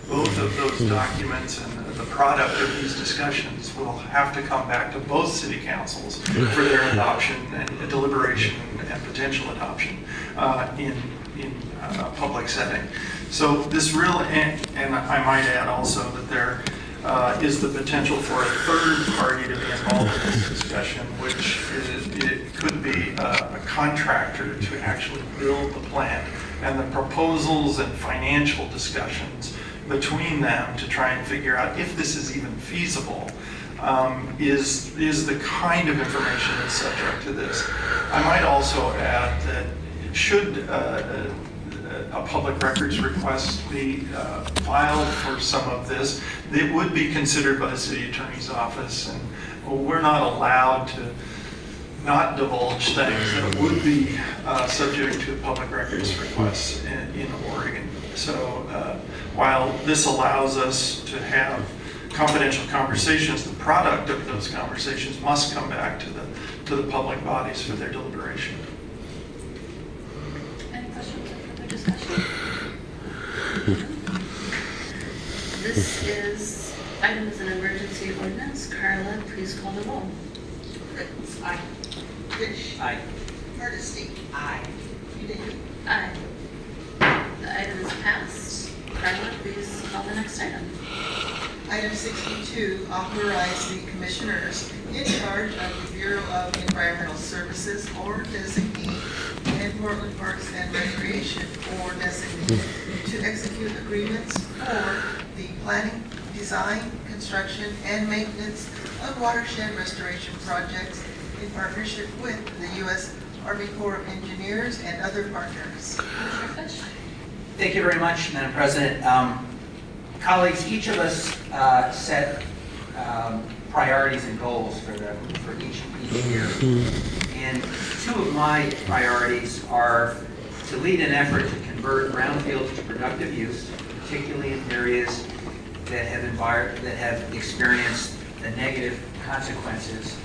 both of those documents and the product of these discussions will have to come back to both city councils for their adoption and deliberation and potential adoption in a public setting. So this and I might add also that there is the potential for a third party to be involved in this discussion, which it could be a contractor to actually build the plant, and the proposals and financial discussions between them to try and figure out if this is even feasible is the kind of information that's subject to this. I might also add that should a public records request be filed for some of this, it would be considered by the city attorney's office, and we're not allowed to not divulge things that would be subject to public records requests in Oregon. So while this allows us to have confidential conversations, the product of those conversations must come back to the public bodies for their deliberation. Any questions or further discussion? This item is an emergency ordinance. Carla, please call the roll. Fritz. Aye. Fish. Aye. Hardesty. Aye. Udine. Aye. The item is passed. Carla, please call the next item. Item 62, authorize the commissioners in charge of the Bureau of Environmental Services or designee and Portland Parks and Recreation or designee to execute agreements for the planning, design, construction, and maintenance of watershed restoration projects in partnership with the U.S. Army Corps of Engineers and other partners. Commissioner Fish. Thank you very much, Madam President. Colleagues, each of us set priorities and goals for each year. And two of my priorities are to lead an effort to convert brownfields to productive use, particularly in areas that have experienced the negative consequences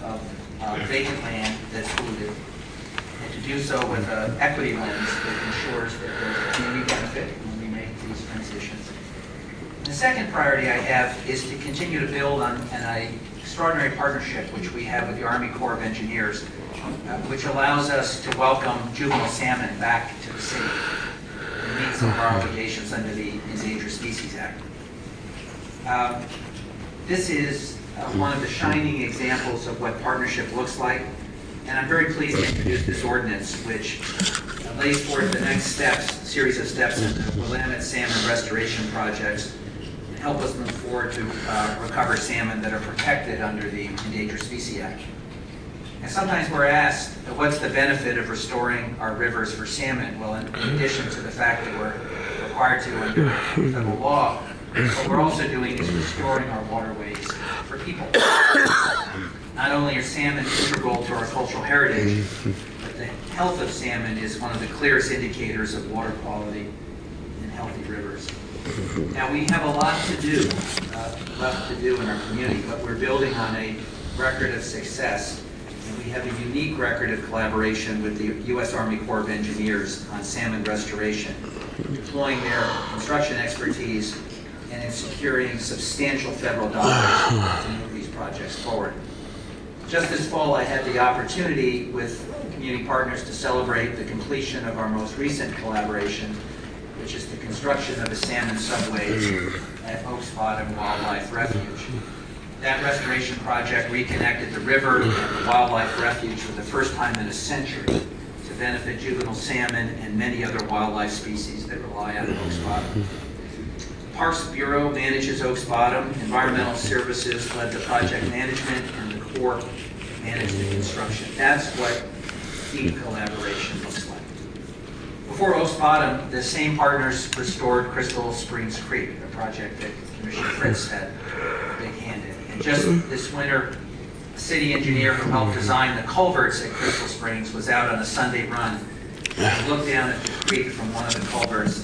of vacant land that's polluted, and to do so with an equity lens that ensures that there's a community benefit when we make these transitions. And the second priority I have is to continue to build on an extraordinary partnership which we have with the Army Corps of Engineers, which allows us to welcome juvenile salmon back to the city and meet some of our obligations under the Endangered Species Act. This is one of the shining examples of what partnership looks like, and I'm very pleased to introduce this ordinance, which lays forth the next series of steps in the Willamette salmon restoration projects and help us move forward to recover salmon that are protected under the Endangered Species Act. And sometimes we're asked, what's the benefit of restoring our rivers for salmon? Well, in addition to the fact that we're required to under federal law, what we're also doing is restoring our waterways for people. Not only are salmon integral to our cultural heritage, but the health of salmon is one of the clearest indicators of water quality in healthy rivers. Now, we have a lot to do, left to do in our community, but we're building on a record of success, and we have a unique record of collaboration with the U.S. Army Corps of Engineers on salmon restoration, deploying their construction expertise and in securing substantial federal dollars to move these projects forward. Just this fall, I had the opportunity with community partners to celebrate the completion of our most recent collaboration, which is the construction of a salmon subway at Oaks Bottom Wildlife Refuge. That restoration project reconnected the river and the wildlife refuge for the first time in a century to benefit juvenile salmon and many other wildlife species that rely on Oaks Bottom. The Parks Bureau manages Oaks Bottom, Environmental Services led the project management, and the Corps managed the construction. That's what deep collaboration looks like. Before Oaks Bottom, the same partners restored Crystal Springs Creek, a project that Commissioner Fritz had a big hand in. And just this winter, a city engineer who helped design the culverts at Crystal Springs was out on a Sunday run and looked down at the creek from one of the culverts.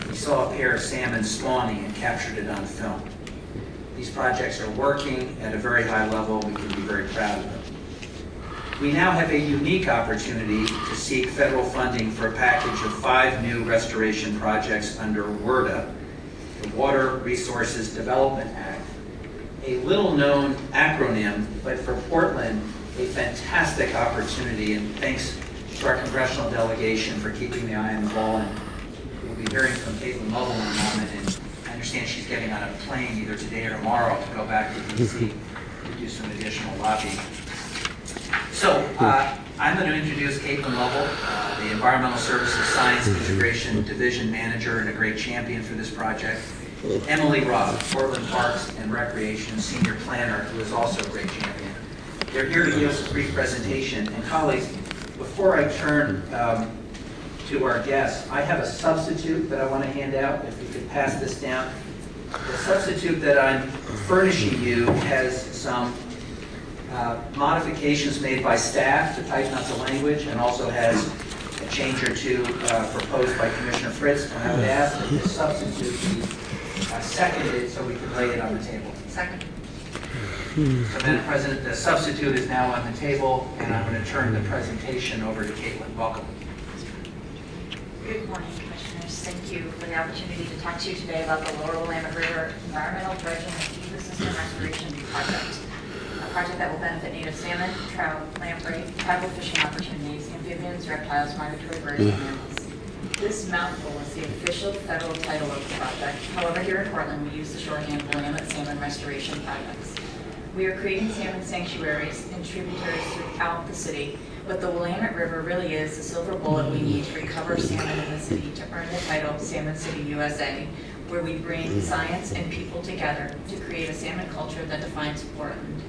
He saw a pair of salmon spawning and captured it on film. These projects are working at a very high level. We can be very proud of them. We now have a unique opportunity to seek federal funding for a package of 5 new restoration projects under WRDA, the Water Resources Development Act, a little-known acronym, but for Portland, a fantastic opportunity, and thanks to our congressional delegation for keeping the eye on the ball. And we'll be hearing from Caitlin Lovell in a moment, and I understand she's getting on a plane either today or tomorrow to go back to DC to do some additional lobbying. So I'm going to introduce Caitlin Lovell, the Environmental Services Science Integration Division Manager and a great champion for this project. Emily Robb, Portland Parks and Recreation Senior Planner, who is also a great champion. They're here to give us a brief presentation. And colleagues, before I turn to our guests, I have a substitute that I want to hand out. If you could pass this down. The substitute that I'm furnishing you has some modifications made by staff to tighten up the language, and also has a change or two proposed by Commissioner Fritz. And I would ask that this substitute be seconded so we can lay it on the table. Second. So, Madam President, the substitute is now on the table, and I'm going to turn the presentation over to Caitlin. Welcome. Good morning, Commissioners. Thank you for the opportunity to talk to you today about the Lower Willamette River Environmental Dredging and Ecosystem Restoration Project, a project that will benefit native salmon, trout, lamprey, tribal fishing opportunities, amphibians, reptiles, migratory birds, and mammals. This mouthful is the official federal title of the project. However, here in Portland, we use the shorthand Willamette Salmon Restoration Projects. We are creating salmon sanctuaries and tributaries throughout the city, but the Willamette River really is the silver bullet we need to recover salmon in the city to earn the title Salmon City USA, where we bring science and people together to create a salmon culture that defines Portland.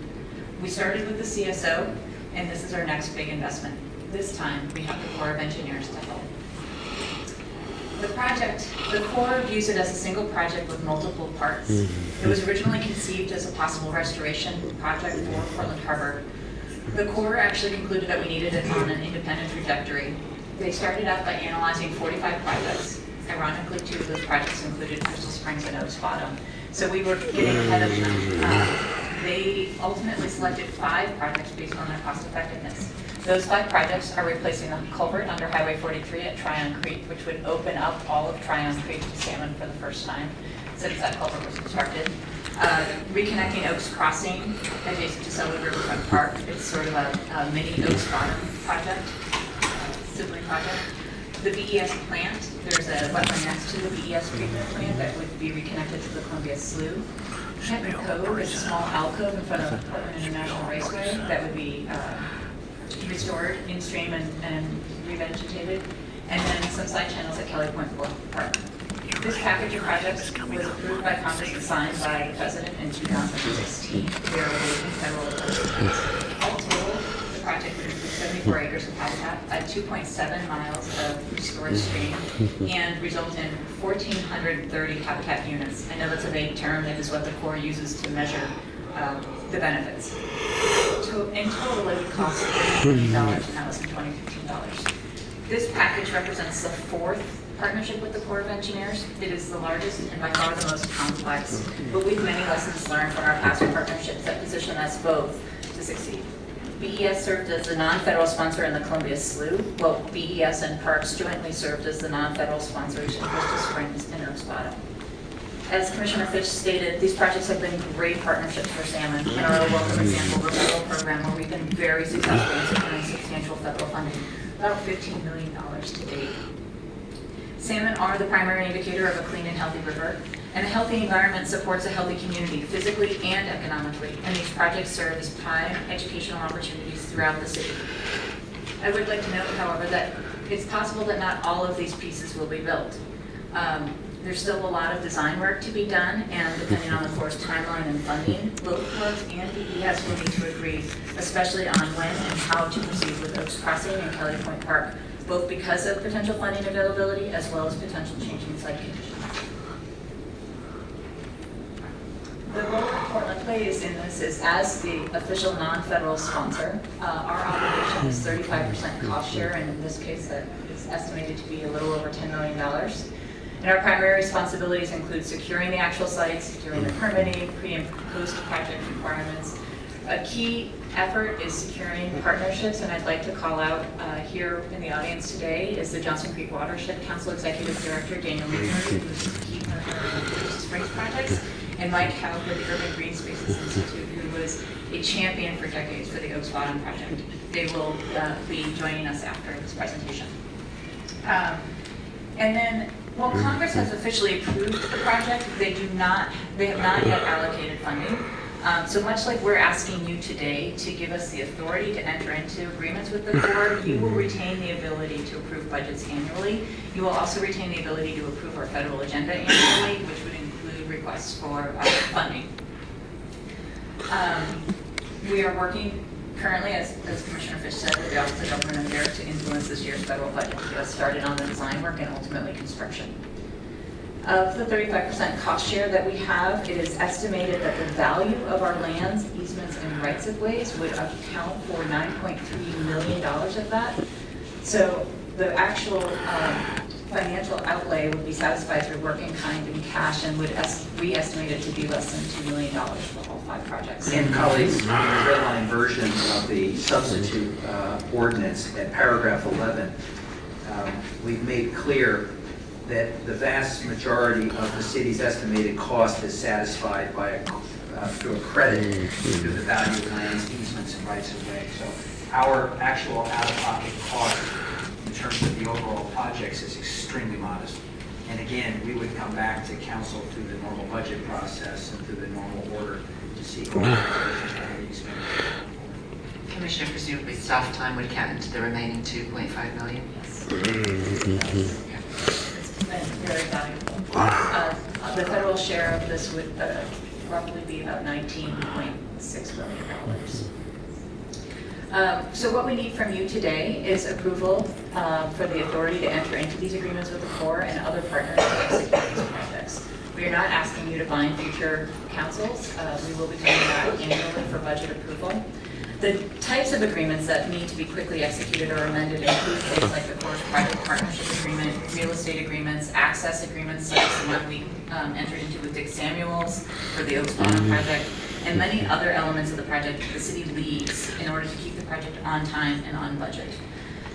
We started with the CSO, and this is our next big investment. This time, we have the Corps of Engineers to help. The project, the Corps views it as a single project with multiple parts. It was originally conceived as a possible restoration project for Portland Harbor. The Corps actually concluded that we needed it on an independent trajectory. They started out by analyzing 45 projects. Ironically, 2 of those projects included Crystal Springs and Oaks Bottom. So we were getting ahead of them. They ultimately selected 5 projects based on their cost effectiveness. Those 5 projects are replacing the culvert under Highway 43 at Tryon Creek, which would open up all of Tryon Creek to salmon for the first time since that culvert was constructed. Reconnecting Oaks Crossing adjacent to Selwood Riverfront Park. It's sort of a mini Oaks Bottom project, sibling project. The BES plant, there's a wetland next to the BES treatment plant that would be reconnected to the Columbia Slough. Kenton Cove is a small alcove in front of Portland International Raceway that would be restored in stream and revegetated, and then some side channels at Kelly Point Park. This package of projects was approved by Congress and signed by the President in 2016. We are awaiting federal approval. All total, the project would include 74 acres of habitat, 2.7 miles of restored stream, and result in 1,430 habitat units. I know that's a vague term, that is what the Corps uses to measure the benefits. In total, it would cost $30 million, and that was in 2015 dollars. This package represents the 4th partnership with the Corps of Engineers. It is the largest and by far the most complex, but we have many lessons learned from our past partnerships that position us both to succeed. BES served as the non-federal sponsor in the Columbia Slough, while BES and Parks jointly served as the non-federal sponsors in Crystal Springs and Oaks Bottom. As Commissioner Fitch stated, these projects have been great partnerships for salmon and are a welcome example of a federal program where we've been very successful in securing substantial federal funding, about $15 million to date. Salmon are the primary indicator of a clean and healthy river, and a healthy environment supports a healthy community physically and economically, and these projects serve as prime educational opportunities throughout the city. I would like to note, however, that it's possible that not all of these pieces will be built. There's still a lot of design work to be done, and depending on the Corps' timeline and funding, both Corps and BES will need to agree, especially on when and how to proceed with Oaks Crossing and Kelly Point Park, both because of potential funding availability as well as potential changing site conditions. The role that Portland plays in this is as the official non-federal sponsor. Our obligation is 35% cost share, and in this case that is estimated to be a little over $10 million. And our primary responsibilities include securing the actual sites, doing the permitting, pre- and post-project requirements. A key effort is securing partnerships, and I'd like to call out here in the audience today is the Johnson Creek Watershed Council Executive Director, Daniel Meeker, who's the key partner in the Crystal Springs projects, and Mike Haug with the Urban Green Spaces Institute, who was a champion for decades for the Oaks Bottom project. They will be joining us after this presentation. And then, while Congress has officially approved the project, they have not yet allocated funding. So much like we're asking you today to give us the authority to enter into agreements with the Corps, you will retain the ability to approve budgets annually. You will also retain the ability to approve our federal agenda annually, which would include requests for funding. We are working currently, as Commissioner Fish said, with the Office of Government Affairs to influence this year's federal budget to get us started on the design work and ultimately construction. Of the 35% cost share that we have, it is estimated that the value of our lands, easements, and rights-of-ways would account for $9.3 million of that. So the actual financial outlay would be satisfied through work in kind and cash, and we estimate it to be less than $2 million for all 5 projects. And colleagues, in the red line version of the substitute ordinance at paragraph 11, we've made clear that the vast majority of the city's estimated cost is satisfied by through a credit to the value of lands, easements, and rights of way. So our actual out-of-pocket cost in terms of the overall projects is extremely modest. And again, we would come back to council through the normal budget process and through the normal order to seek authorization. Commissioner, presumably staff time would count into the remaining 2.5 million? Yes. It's been very valuable. The federal share of this would roughly be about $19.6 million. So what we need from you today is approval for the authority to enter into these agreements with the Corps and other partners to execute these projects. We are not asking you to bind future councils. We will be coming back annually for budget approval. The types of agreements that need to be quickly executed or amended include things like the Corps private partnership agreement, real estate agreements, access agreements such as the one we entered into with Dick Samuels for the Oaks Bottom project, and many other elements of the project that the city leads in order to keep the project on time and on budget.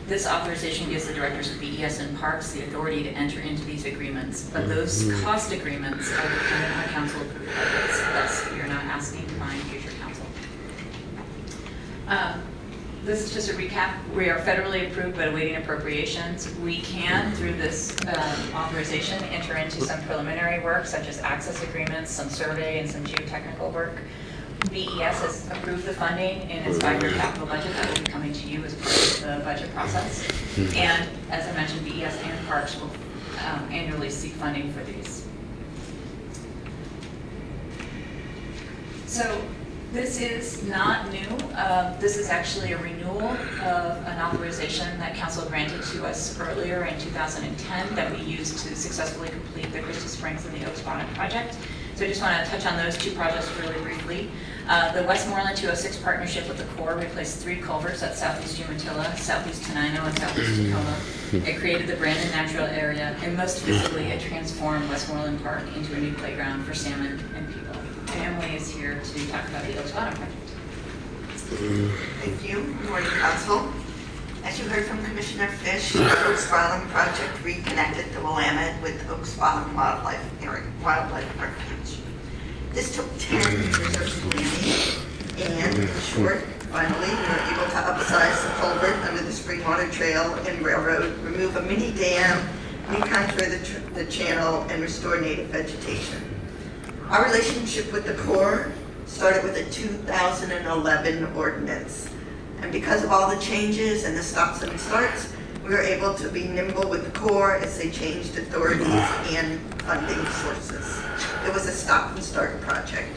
This authorization gives the directors of BES and Parks the authority to enter into these agreements, but those cost agreements are dependent on council approved budgets. Thus, you're not asking to bind future council. This is just a recap. We are federally approved but awaiting appropriations. We can, through this authorization, enter into some preliminary work such as access agreements, some survey, and some geotechnical work. BES has approved the funding in its 5-year capital budget that will be coming to you as part of the budget process. And as I mentioned, BES and Parks will annually seek funding for these. So this is not new. This is actually a renewal of an authorization that council granted to us earlier in 2010 that we used to successfully complete the Christie Springs and the Oaks Bottom project. So I just want to touch on those 2 projects really briefly. The Westmoreland 206 partnership with the Corps replaced 3 culverts at Southeast Umatilla, Southeast Tenino, and Southeast Tacoma. It created the Brandon Natural Area, and most visibly, it transformed Westmoreland Park into a new playground for salmon and people. Family is here to talk about the Oaks Bottom project. Thank you. Good morning, Council. As you heard from Commissioner Fish, the Oaks Bottom project reconnected the Willamette with Oaks Bottom Wildlife Refuge. This took 10 years of planning, and in short, finally, we were able to upsize the culvert under the Springwater Trail and Railroad, remove a mini dam, recontour the channel, and restore native vegetation. Our relationship with the Corps started with a 2011 ordinance. And because of all the changes and the stops and starts, we were able to be nimble with the Corps as they changed authorities and funding sources. It was a stop and start project.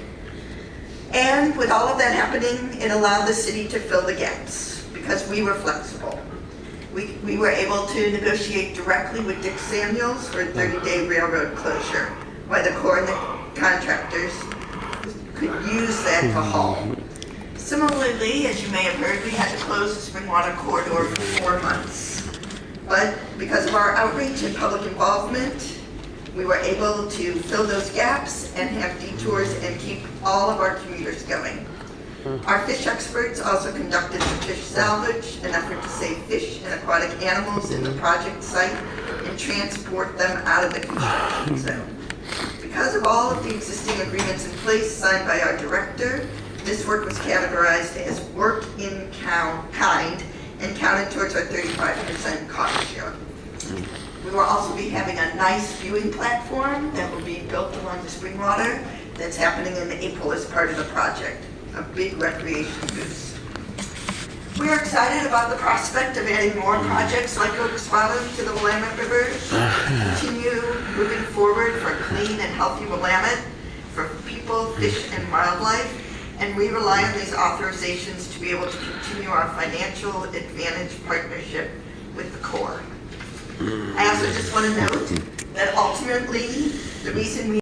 And with all of that happening, it allowed the city to fill the gaps because we were flexible. We were able to negotiate directly with Dick Samuels for a 30-day railroad closure, while the Corps and the contractors could use that to haul. Similarly, as you may have heard, we had to close the Springwater corridor for 4 months. But because of our outreach and public involvement, we were able to fill those gaps and have detours and keep all of our commuters going. Our fish experts also conducted the fish salvage, an effort to save fish and aquatic animals in the project site and transport them out of the construction zone. Because of all of the existing agreements in place signed by our director, this work was categorized as work in kind and counted towards our 35% cost share. We will also be having a nice viewing platform that will be built along the Springwater that's happening in April as part of the project, a big recreation boost. We are excited about the prospect of adding more projects like Oaks Bottom to the Willamette River, continue moving forward for a clean and healthy Willamette for people, fish, and wildlife, and we rely on these authorizations to be able to continue our financial advantage partnership with the Corps. I also just want to note that ultimately, the reason we